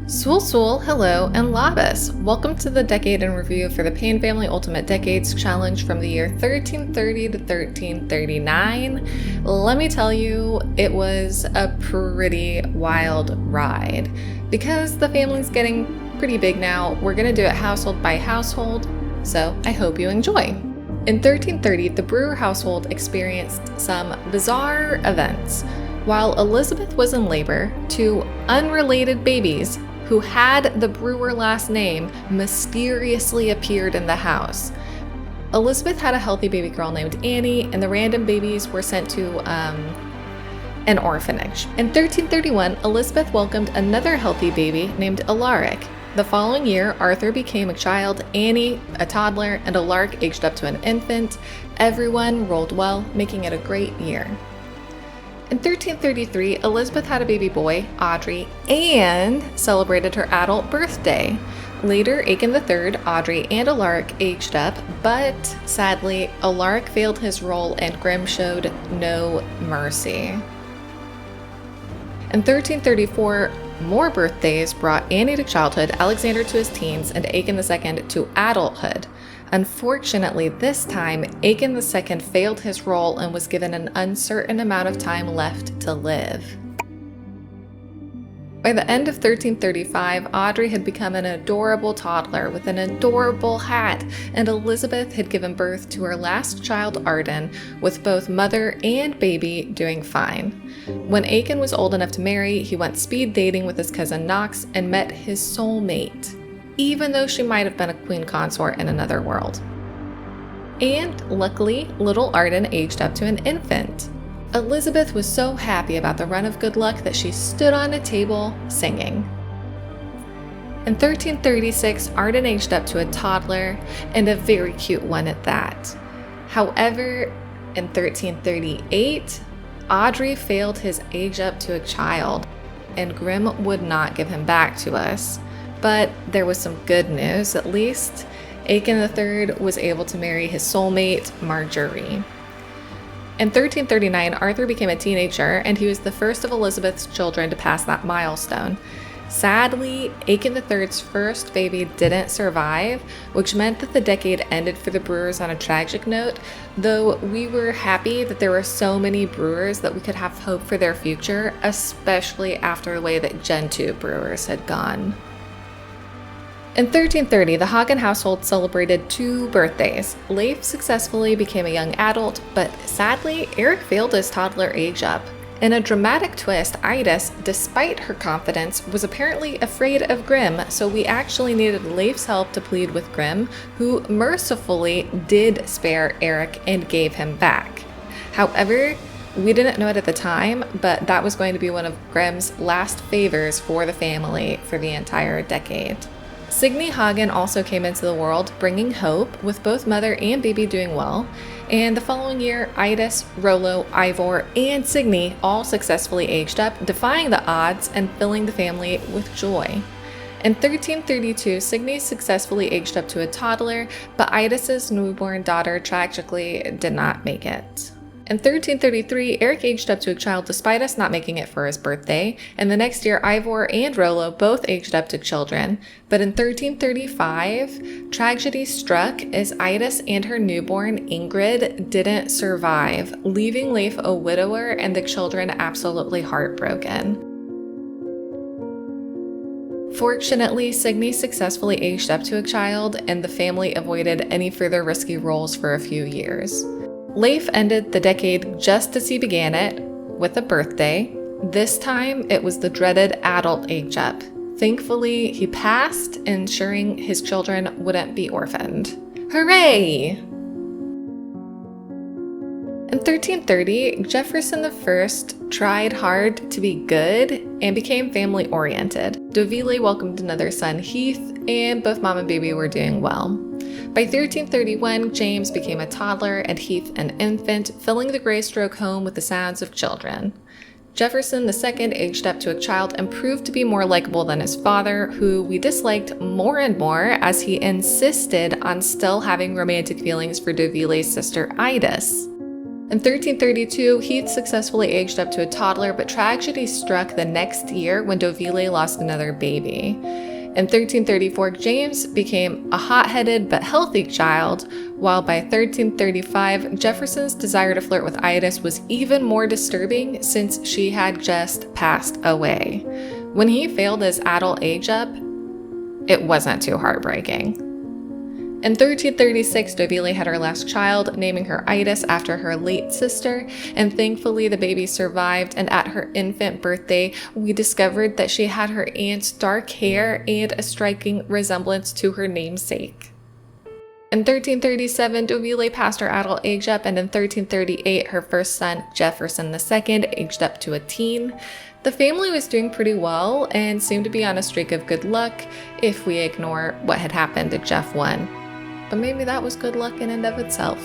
Swul Swul, hello, and Labus. Welcome to the Decade in Review for the Payne Family Ultimate Decades Challenge from the year 1330 to 1339. Let me tell you, it was a pretty wild ride. Because the family's getting pretty big now, we're going to do it household by household, so I hope you enjoy. In 1330, the Brewer household experienced some bizarre events. While Elizabeth was in labor, two unrelated babies who had the Brewer last name mysteriously appeared in the house. Elizabeth had a healthy baby girl named Annie, and the random babies were sent to an orphanage. In 1331, Elizabeth welcomed another healthy baby named Alaric. The following year, Arthur became a child, Annie a toddler, and Alaric aged up to an infant. Everyone rolled well, making it a great year. In 1333, Elizabeth had a baby boy, Audrey, and celebrated her adult birthday. Later, Aiken III, Audrey, and Alaric aged up, but sadly, Alaric failed his role and Grimm showed no mercy. In 1334, more birthdays brought Annie to childhood, Alexander to his teens, and Aiken II to adulthood. Unfortunately, this time, Aiken II failed his role and was given an uncertain amount of time left to live. By the end of 1335, Audrey had become an adorable toddler with an adorable hat, and Elizabeth had given birth to her last child, Arden, with both mother and baby doing fine. When Aiken was old enough to marry, he went speed dating with his cousin Knox and met his soulmate, even though she might have been a queen consort in another world. And luckily, little Arden aged up to an infant. Elizabeth was so happy about the run of good luck that she stood on a table singing. In 1336, Arden aged up to a toddler, and a very cute one at that. However, in 1338, Audrey failed his age up to a child, and Grimm would not give him back to us. But there was some good news, at least. Aiken III was able to marry his soulmate, Marjorie. In 1339, Arthur became a teenager, and he was the first of Elizabeth's children to pass that milestone. Sadly, Aiken III's first baby didn't survive, which meant that the decade ended for the Brewers on a tragic note, though we were happy that there were so many Brewers that we could have hope for their future, especially after the way that Gen 2 Brewers had gone. In 1330, the Hagen household celebrated two birthdays. Leif successfully became a young adult, but sadly, Eric failed his toddler age up. In a dramatic twist, Idis, despite her confidence, was apparently afraid of Grimm, so we actually needed Leif's help to plead with Grimm, who mercifully did spare Eric and gave him back. However, we didn't know it at the time, but that was going to be one of Grimm's last favors for the family for the entire decade. Signe Hagen also came into the world, bringing hope, with both mother and baby doing well. And the following year, Idis, Rollo, Ivor, and Signe all successfully aged up, defying the odds and filling the family with joy. In 1332, Signe successfully aged up to a toddler, but Idis's newborn daughter tragically did not make it. In 1333, Eric aged up to a child despite us not making it for his birthday, and the next year Ivor and Rollo both aged up to children. But in 1335, tragedy struck as Idis and her newborn Ingrid didn't survive, leaving Leif a widower and the children absolutely heartbroken. Fortunately, Signe successfully aged up to a child, and the family avoided any further risky roles for a few years. Leif ended the decade just as he began it, with a birthday. This time, it was the dreaded adult age up. Thankfully, he passed, ensuring his children wouldn't be orphaned. Hooray! In 1330, Jefferson I tried hard to be good and became family-oriented. Deville welcomed another son, Heath, and both mom and baby were doing well. By 1331, James became a toddler and Heath an infant, filling the Greystroke home with the sounds of children. Jefferson II aged up to a child and proved to be more likable than his father, who we disliked more and more as he insisted on still having romantic feelings for Deville's sister Idis. In 1332, Heath successfully aged up to a toddler, but tragedy struck the next year when Dovile lost another baby. In 1334, James became a hot-headed but healthy child, while by 1335, Jefferson's desire to flirt with Idas was even more disturbing since she had just passed away. When he failed his adult age-up, it wasn't too heartbreaking. In 1336, Dovile had her last child, naming her Idas after her late sister, and thankfully the baby survived, and at her infant birthday, we discovered that she had her aunt's dark hair and a striking resemblance to her namesake. In 1337, Dovile passed her adult age up, and in 1338, her first son, Jefferson II, aged up to a teen. The family was doing pretty well and seemed to be on a streak of good luck if we ignore what had happened to Jeff I. But maybe that was good luck in and of itself.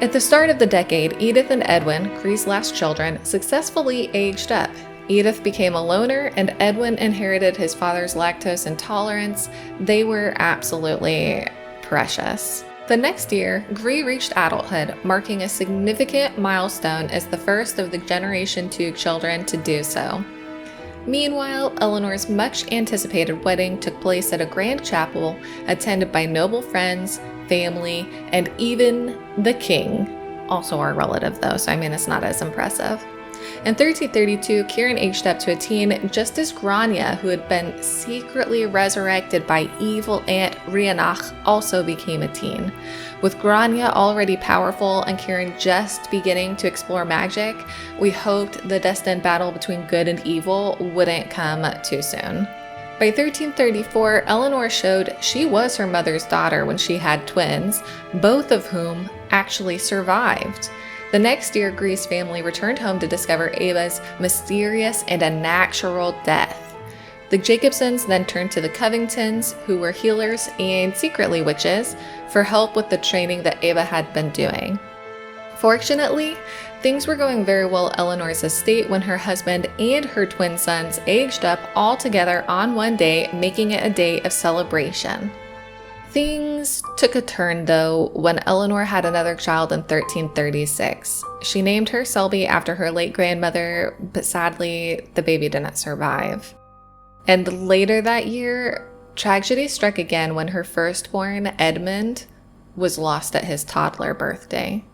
At the start of the decade, Edith and Edwin, Cree's last children, successfully aged up. Edith became a loner, and Edwin inherited his father's lactose intolerance. They were absolutely precious. The next year, Grey reached adulthood, marking a significant milestone as the first of the Generation 2 children to do so. Meanwhile, Eleanor's much-anticipated wedding took place at a grand chapel attended by noble friends, family, and even the king. Also our relative though, so it's not as impressive. In 1332, Kieran aged up to a teen just as Grania, who had been secretly resurrected by evil Aunt Rhianach, also became a teen. With Grania already powerful and Kieran just beginning to explore magic, we hoped the destined battle between good and evil wouldn't come too soon. By 1334, Eleanor showed she was her mother's daughter when she had twins, both of whom actually survived. The next year, Grey's family returned home to discover Ava's mysterious and unnatural death. The Jacobsons then turned to the Covingtons, who were healers and secretly witches, for help with the training that Ava had been doing. Fortunately, things were going very well at Eleanor's estate when her husband and her twin sons aged up all together on one day, making it a day of celebration. Things took a turn, though, when Eleanor had another child in 1336. She named her Selby after her late grandmother, but sadly, the baby didn't survive. And later that year, tragedy struck again when her firstborn, Edmund, was lost at his toddler birthday.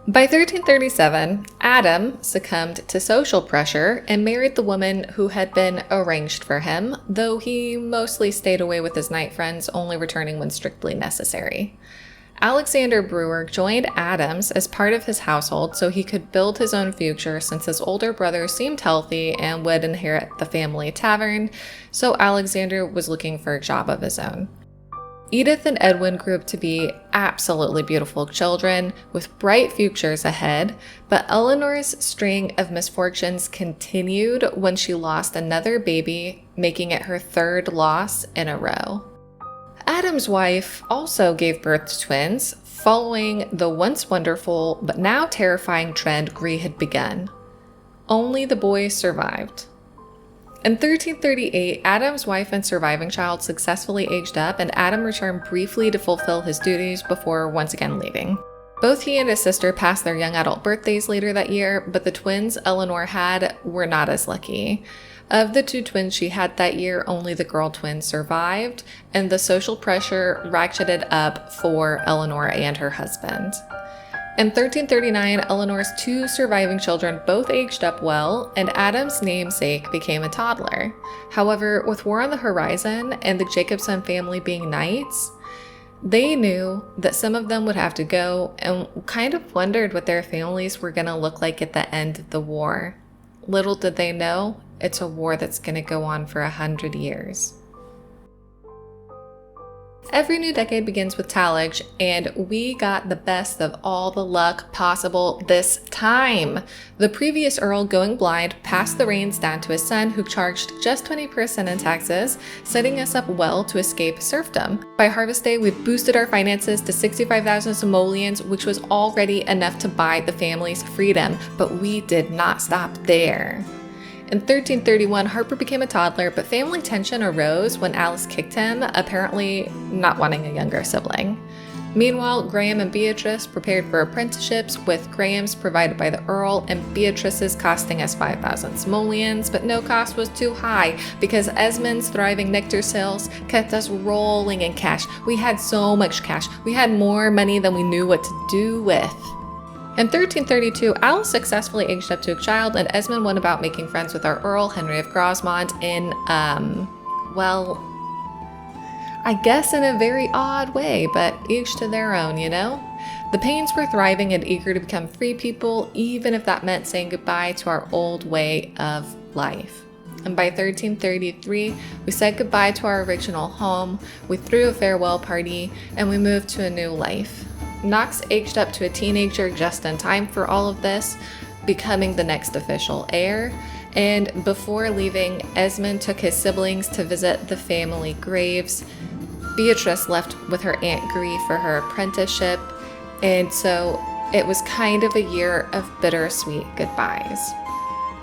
By 1337, Adam succumbed to social pressure and married the woman who had been arranged for him, though he mostly stayed away with his night friends, only returning when strictly necessary. Alexander Brewer joined Adams as part of his household so he could build his own future since his older brother seemed healthy and would inherit the family tavern, so Alexander was looking for a job of his own. Edith and Edwin grew up to be absolutely beautiful children with bright futures ahead, but Eleanor's string of misfortunes continued when she lost another baby, making it her third loss in a row. Adam's wife also gave birth to twins, following the once wonderful but now terrifying trend Grey had begun. Only the boys survived. In 1338, Adam's wife and surviving child successfully aged up, and Adam returned briefly to fulfill his duties before once again leaving. Both he and his sister passed their young adult birthdays later that year, but the twins Eleanor had were not as lucky. Of the two twins she had that year, only the girl twin survived, and the social pressure ratcheted up for Eleanor and her husband. In 1339, Eleanor's two surviving children both aged up well, and Adam's namesake became a toddler. However, with war on the horizon and the Jacobson family being knights, they knew that some of them would have to go and kind of wondered what their families were going to look like at the end of the war. Little did they know, it's a war that's going to go on for 100 years. Every new decade begins with tallage, and we got the best of all the luck possible this time. The previous Earl, going blind, passed the reins down to his son, who charged just 20% in taxes, setting us up well to escape serfdom. By Harvest Day, we've boosted our finances to 65,000 simoleons, which was already enough to buy the family's freedom, but we did not stop there. In 1331, Harper became a toddler, but family tension arose when Alice kicked him, apparently not wanting a younger sibling. Meanwhile, Graham and Beatrice prepared for apprenticeships, with Graham's provided by the Earl and Beatrice's costing us 5,000 simoleons, but no cost was too high because Esmond's thriving nectar sales kept us rolling in cash. We had so much cash. We had more money than we knew what to do with. In 1332, Alice successfully aged up to a child, and Esmond went about making friends with our Earl, Henry of Grosmont, in, well, I guess in a very odd way, but each to their own, you know? The Paynes were thriving and eager to become free people, even if that meant saying goodbye to our old way of life. And by 1333, we said goodbye to our original home, we threw a farewell party, and we moved to a new life. Knox aged up to a teenager just in time for all of this, becoming the next official heir. And before leaving, Esmond took his siblings to visit the family graves. Beatrice left with her Aunt Gree for her apprenticeship, and so it was kind of a year of bittersweet goodbyes.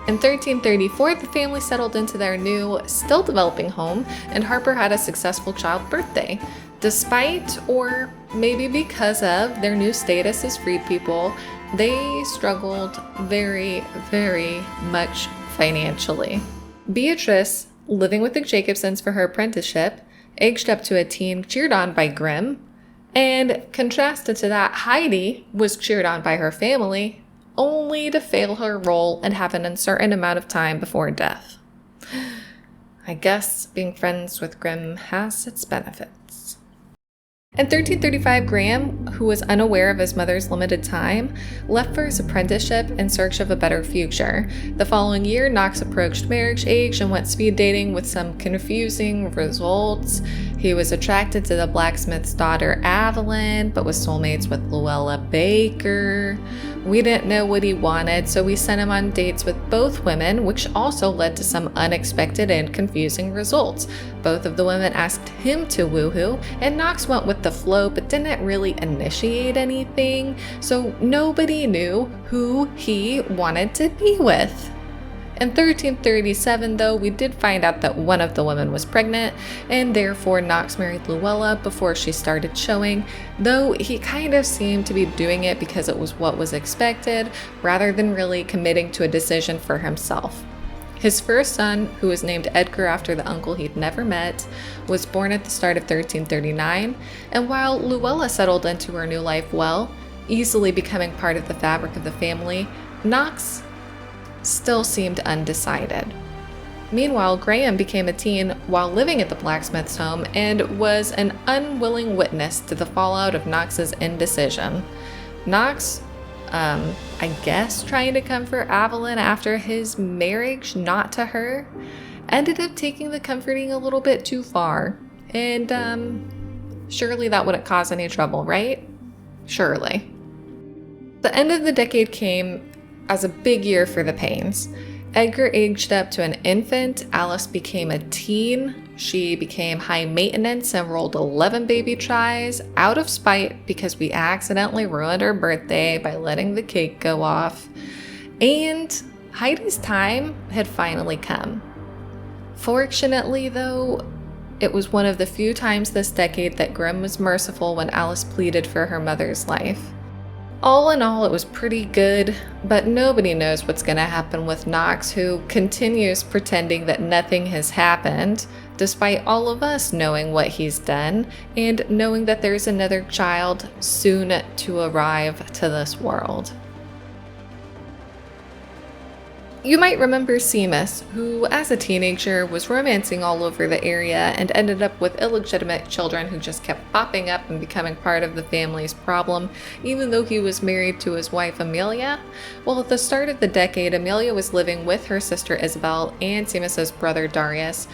In 1334, the family settled into their new, still developing home, and Harper had a successful child birthday. Despite, or maybe because of, their new status as freed people, they struggled very, very much financially. Beatrice, living with the Jacobsons for her apprenticeship, aged up to a teen, cheered on by Grimm, and contrasted to that, Heidi was cheered on by her family, only to fail her role and have an uncertain amount of time before death. I guess being friends with Grimm has its benefits. In 1335, Graham, who was unaware of his mother's limited time, left for his apprenticeship in search of a better future. The following year, Knox approached marriage age and went speed dating with some confusing results. He was attracted to the blacksmith's daughter, Evelyn, but was soulmates with Luella Baker. We didn't know what he wanted, so we sent him on dates with both women, which also led to some unexpected and confusing results. Both of the women asked him to woohoo, and Knox went with the flow but didn't really initiate anything, so nobody knew who he wanted to be with. In 1337, though, we did find out that one of the women was pregnant, and therefore Knox married Luella before she started showing, though he kind of seemed to be doing it because it was what was expected, rather than really committing to a decision for himself. His first son, who was named Edgar after the uncle he'd never met, was born at the start of 1339, and while Luella settled into her new life well, easily becoming part of the fabric of the family, Knox still seemed undecided. Meanwhile, Graham became a teen while living at the blacksmith's home and was an unwilling witness to the fallout of Knox's indecision. Knox, I guess trying to comfort Evelyn after his marriage, not to her, ended up taking the comforting a little bit too far. And surely that wouldn't cause any trouble, right? Surely. The end of the decade came as a big year for the Paynes. Edgar aged up to an infant, Alice became a teen, she became high maintenance and rolled 11 baby tries out of spite because we accidentally ruined her birthday by letting the cake go off, and Heidi's time had finally come. Fortunately, though, it was one of the few times this decade that Grimm was merciful when Alice pleaded for her mother's life. All in all, it was pretty good, but nobody knows what's going to happen with Knox, who continues pretending that nothing has happened, despite all of us knowing what he's done, and knowing that there's another child soon to arrive to this world. You might remember Seamus, who as a teenager was romancing all over the area and ended up with illegitimate children who just kept popping up and becoming part of the family's problem, even though he was married to his wife Amelia. Well, at the start of the decade, Amelia was living with her sister Isabel and Seamus's brother Darius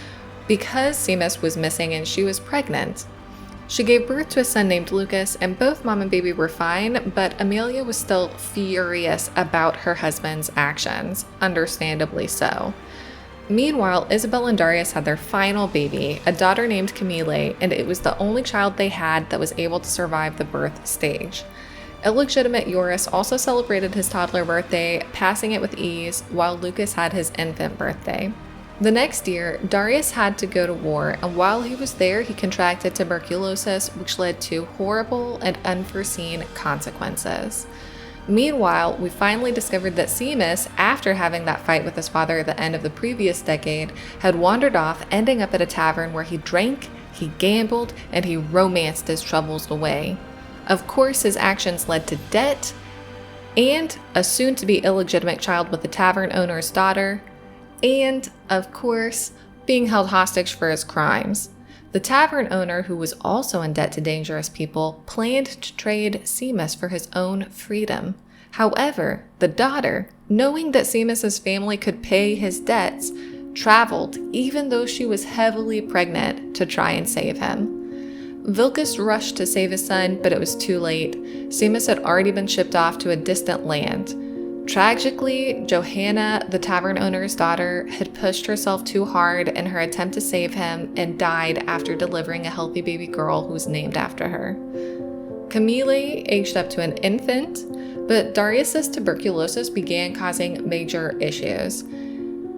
because Seamus was missing and she was pregnant. She gave birth to a son named Lucas, and both mom and baby were fine, but Amelia was still furious about her husband's actions, understandably so. Meanwhile, Isabel and Darius had their final baby, a daughter named Camille, and it was the only child they had that was able to survive the birth stage. Illegitimate Joris also celebrated his toddler birthday, passing it with ease, while Lucas had his infant birthday. The next year, Darius had to go to war, and while he was there, he contracted tuberculosis, which led to horrible and unforeseen consequences. Meanwhile, we finally discovered that Seamus, after having that fight with his father at the end of the previous decade, had wandered off, ending up at a tavern where he drank, he gambled, and he romanced his troubles away. Of course, his actions led to debt, and a soon-to-be illegitimate child with the tavern owner's daughter, and, of course, being held hostage for his crimes. The tavern owner, who was also in debt to dangerous people, planned to trade Seamus for his own freedom. However, the daughter, knowing that Seamus's family could pay his debts, traveled, even though she was heavily pregnant, to try and save him. Vilkas rushed to save his son, but it was too late. Seamus had already been shipped off to a distant land. Tragically, Jimena, the tavern owner's daughter, had pushed herself too hard in her attempt to save him and died after delivering a healthy baby girl who was named after her. Camille aged up to an infant, but Darius's tuberculosis began causing major issues.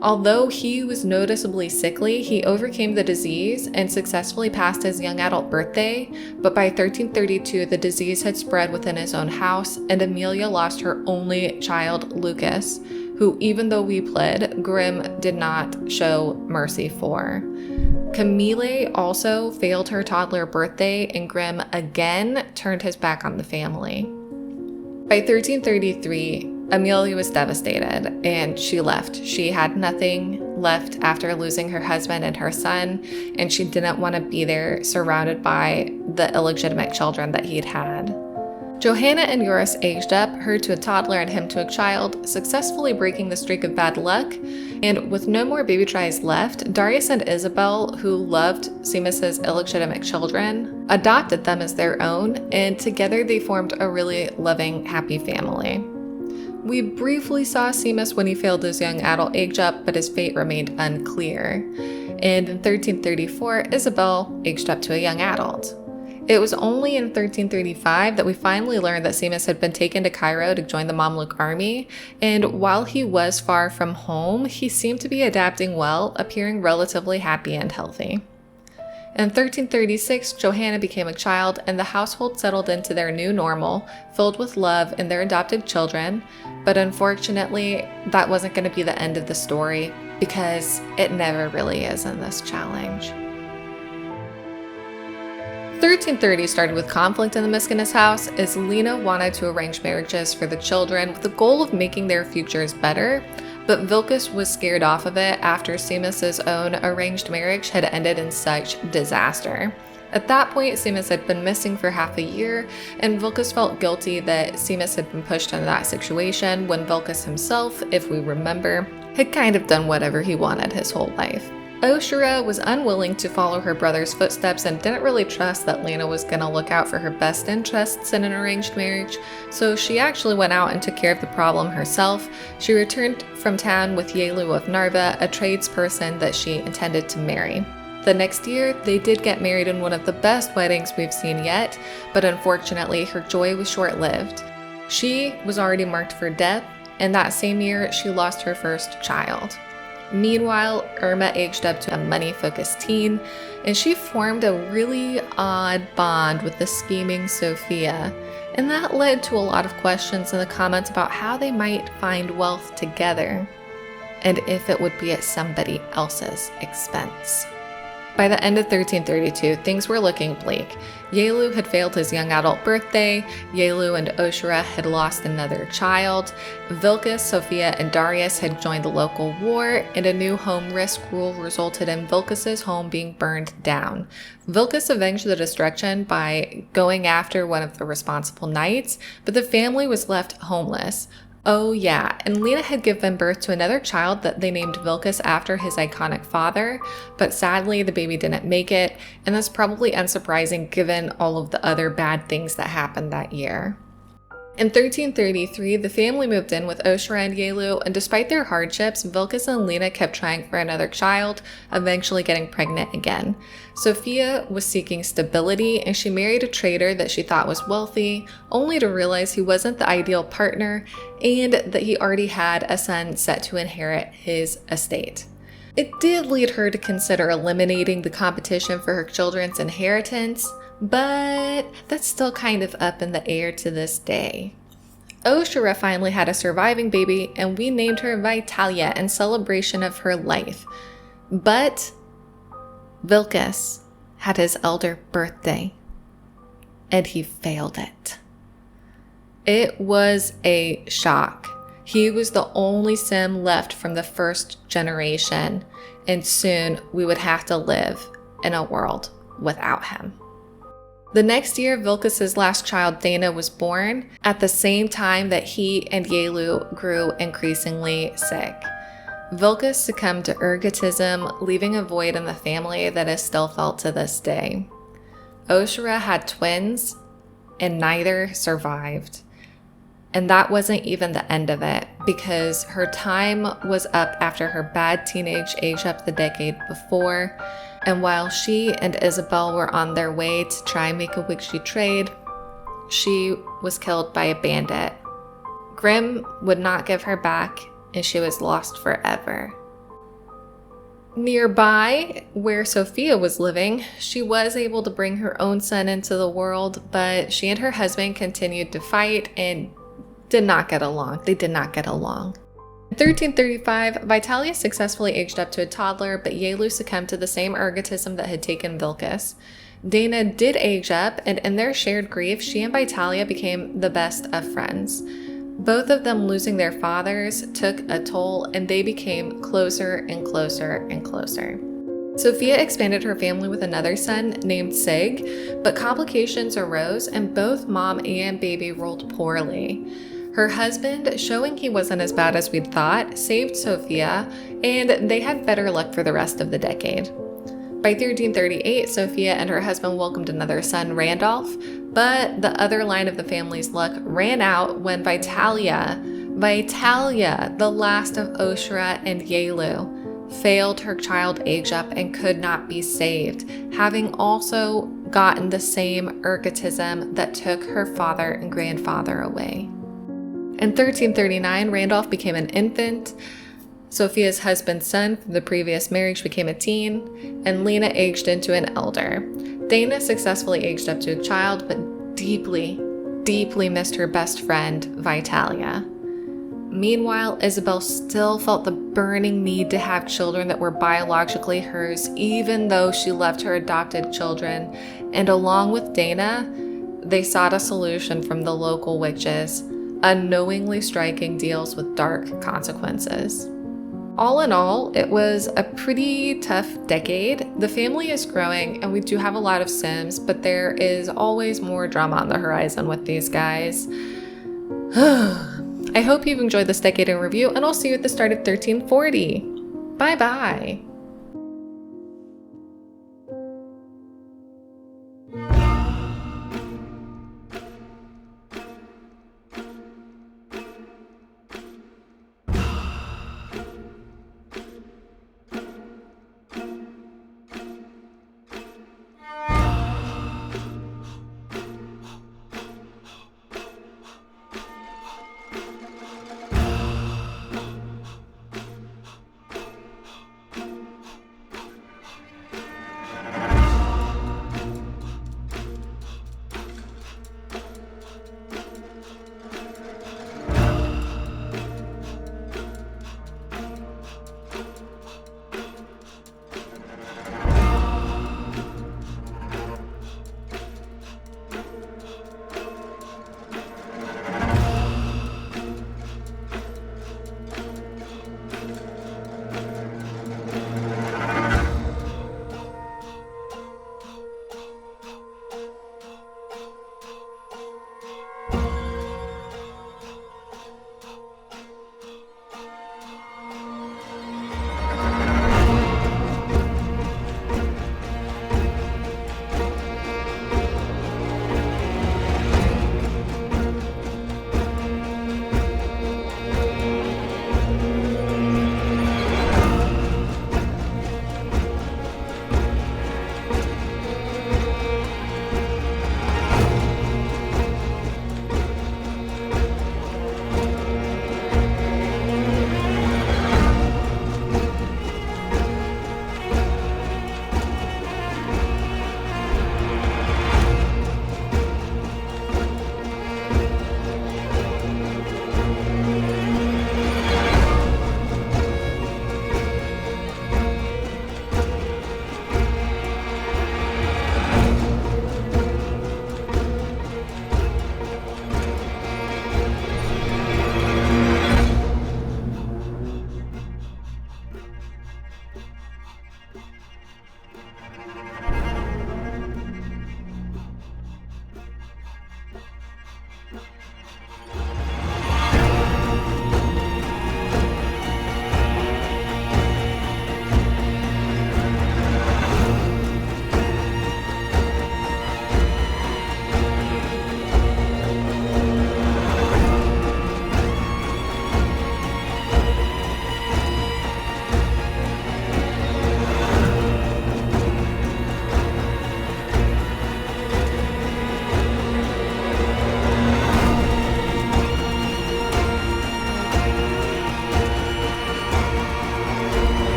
Although he was noticeably sickly, he overcame the disease and successfully passed his young adult birthday, but by 1332 the disease had spread within his own house, and Amelia lost her only child, Lucas, who, even though we pled, Grimm did not show mercy for. Camille also failed her toddler birthday, and Grimm again turned his back on the family. By 1333, Amelia was devastated, and she left. She had nothing left after losing her husband and her son, and she didn't want to be there surrounded by the illegitimate children that he'd had. Johanna and Joris aged up, her to a toddler and him to a child, successfully breaking the streak of bad luck, and with no more baby tries left, Darius and Isabel, who loved Seamus's illegitimate children, adopted them as their own, and together they formed a really loving, happy family. We briefly saw Seamus when he failed his young adult age up, but his fate remained unclear. And in 1334, Isabel aged up to a young adult. It was only in 1335 that we finally learned that Seamus had been taken to Cairo to join the Mamluk army, and while he was far from home, he seemed to be adapting well, appearing relatively happy and healthy. In 1336, Johanna became a child, and the household settled into their new normal, filled with love and their adopted children, but unfortunately, that wasn't going to be the end of the story, because it never really is in this challenge. 1330 started with conflict in the Miskinises house, as Lena wanted to arrange marriages for the children with the goal of making their futures better, but Vilkas was scared off of it after Seamus's own arranged marriage had ended in such disaster. At that point, Seamus had been missing for half a year, and Vilkas felt guilty that Seamus had been pushed into that situation when Vilkas himself, if we remember, had kind of done whatever he wanted his whole life. Oshara was unwilling to follow her brother's footsteps and didn't really trust that Lena was going to look out for her best interests in an arranged marriage, so she actually went out and took care of the problem herself. She returned from town with Yelu of Narva, a tradesperson that she intended to marry. The next year, they did get married in one of the best weddings we've seen yet, but unfortunately, her joy was short-lived. She was already marked for death, and that same year, she lost her first child. Meanwhile, Irma aged up to a money-focused teen, and she formed a really odd bond with the scheming Sophia, and that led to a lot of questions in the comments about how they might find wealth together, and if it would be at somebody else's expense. By the end of 1332, things were looking bleak. Yelu had failed his young adult birthday, Yelu and Oshara had lost another child, Vilkas, Sophia, and Darius had joined the local war, and a new home risk rule resulted in Vilkas's home being burned down. Vilkas avenged the destruction by going after one of the responsible knights, but the family was left homeless. Oh yeah, and Lena had given birth to another child that they named Vilkas after his iconic father, but sadly the baby didn't make it, and that's probably unsurprising given all of the other bad things that happened that year. In 1333, the family moved in with Oshara and Yelu, and despite their hardships, Vilkas and Lena kept trying for another child, eventually getting pregnant again. Sophia was seeking stability, and she married a trader that she thought was wealthy, only to realize he wasn't the ideal partner, and that he already had a son set to inherit his estate. It did lead her to consider eliminating the competition for her children's inheritance, but that's still kind of up in the air to this day. Oshra finally had a surviving baby, and we named her Vitalia in celebration of her life. But Vilkas had his elder birthday, and he failed it. It was a shock. He was the only sim left from the first generation, and soon we would have to live in a world without him. The next year, Vilkas' last child, Dana, was born at the same time that he and Yelu grew increasingly sick. Vilkas succumbed to ergotism, leaving a void in the family that is still felt to this day. Oshra had twins, and neither survived. And that wasn't even the end of it, because her time was up after her bad teenage age up the decade before, and while she and Isabel were on their way to try and make a witchy trade, she was killed by a bandit. Grimm would not give her back, and she was lost forever. Nearby, where Sophia was living, she was able to bring her own son into the world, but she and her husband continued to fight and did not get along. They did not get along. In 1335, Vitalia successfully aged up to a toddler, but Yelu succumbed to the same ergotism that had taken Vilkas. Dana did age up, and in their shared grief, she and Vitalia became the best of friends. Both of them losing their fathers took a toll, and they became closer and closer and closer. Sophia expanded her family with another son named Sig, but complications arose, and both mom and baby rolled poorly. Her husband, showing he wasn't as bad as we'd thought, saved Sophia, and they had better luck for the rest of the decade. By 1338, Sophia and her husband welcomed another son, Randolph, but the other line of the family's luck ran out when Vitalia, the last of Oshra and Yelu, failed her child age up and could not be saved, having also gotten the same ergotism that took her father and grandfather away. In 1339, Randolph became an infant, Sophia's husband's son from the previous marriage became a teen, and Lena aged into an elder. Dana successfully aged up to a child, but deeply, deeply missed her best friend, Vitalia. Meanwhile, Isabel still felt the burning need to have children that were biologically hers, even though she loved her adopted children, and along with Dana, they sought a solution from the local witches, unknowingly striking deals with dark consequences. All in all, it was a pretty tough decade. The family is growing, and we do have a lot of Sims, but there is always more drama on the horizon with these guys. I hope you've enjoyed this decade in review, and I'll see you at the start of 1340. Bye-bye.